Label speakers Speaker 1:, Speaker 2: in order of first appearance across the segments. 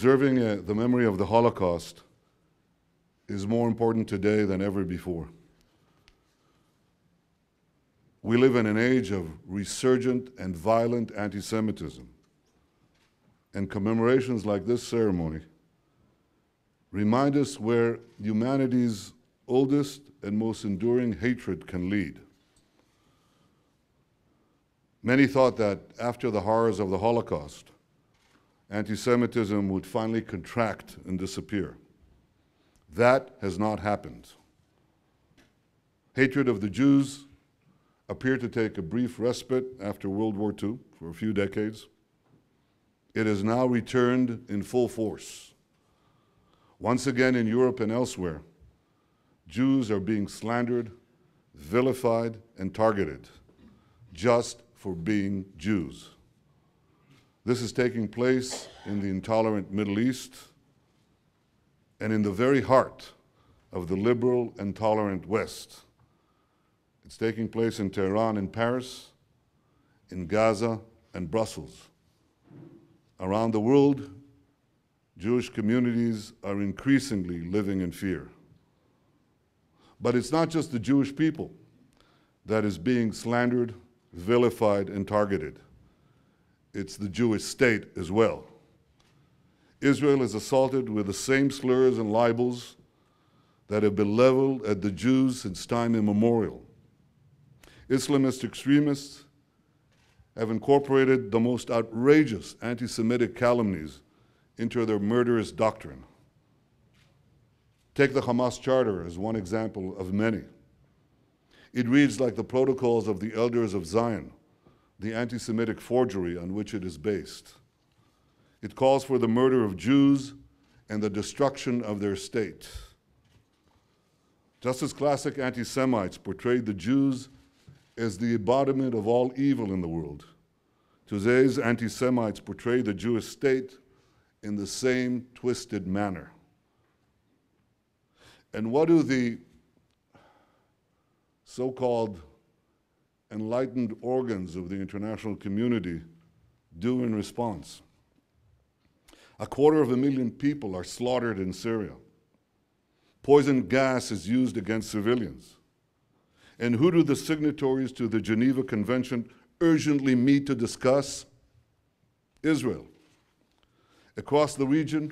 Speaker 1: Preserving the memory of the Holocaust is more important today than ever before. We live in an age of resurgent and violent anti-Semitism, and commemorations like this ceremony remind us where humanity's oldest and most enduring hatred can lead. Many thought that after the horrors of the Holocaust, anti-Semitism would finally contract and disappear. That has not happened. Hatred of the Jews appeared to take a brief respite after World War II for a few decades. It has now returned in full force. Once again in Europe and elsewhere, Jews are being slandered, vilified, and targeted just for being Jews. This is taking place in the intolerant Middle East and in the very heart of the liberal and tolerant West. It's taking place in Tehran and Paris, in Gaza and Brussels. Around the world, Jewish communities are increasingly living in fear. But it's not just the Jewish people that is being slandered, vilified, and targeted. It's the Jewish state as well. Israel is assaulted with the same slurs and libels that have been leveled at the Jews since time immemorial. Islamist extremists have incorporated the most outrageous anti-Semitic calumnies into their murderous doctrine. Take the Hamas Charter as one example of many. It reads like the protocols of the Elders of Zion, the anti-Semitic forgery on which it is based. It calls for the murder of Jews and the destruction of their state. Just as classic anti-Semites portrayed the Jews as the embodiment of all evil in the world, today's anti-Semites portray the Jewish state in the same twisted manner. And what do the so-called enlightened organs of the international community do in response? 250,000 people are slaughtered in Syria. Poison gas is used against civilians. And who do the signatories to the Geneva Convention urgently meet to discuss? Israel. Across the region,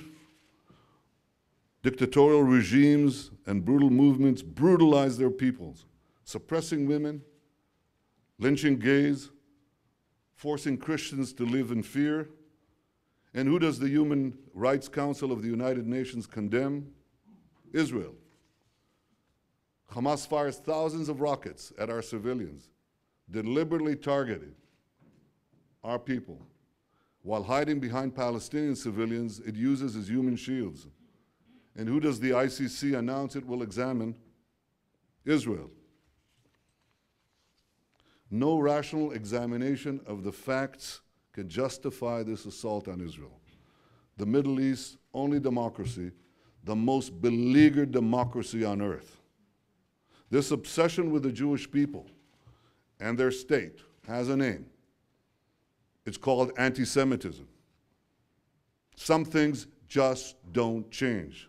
Speaker 1: dictatorial regimes and brutal movements brutalize their peoples, suppressing women, lynching gays, forcing Christians to live in fear. And who does the Human Rights Council of the United Nations condemn? Israel. Hamas fires thousands of rockets at our civilians, deliberately targeting our people. While hiding behind Palestinian civilians, it uses as human shields. And who does the ICC announce it will examine? Israel. No rational examination of the facts can justify this assault on Israel. The Middle East's only democracy, the most beleaguered democracy on earth. This obsession with the Jewish people and their state has a name. It's called anti-Semitism. Some things just don't change.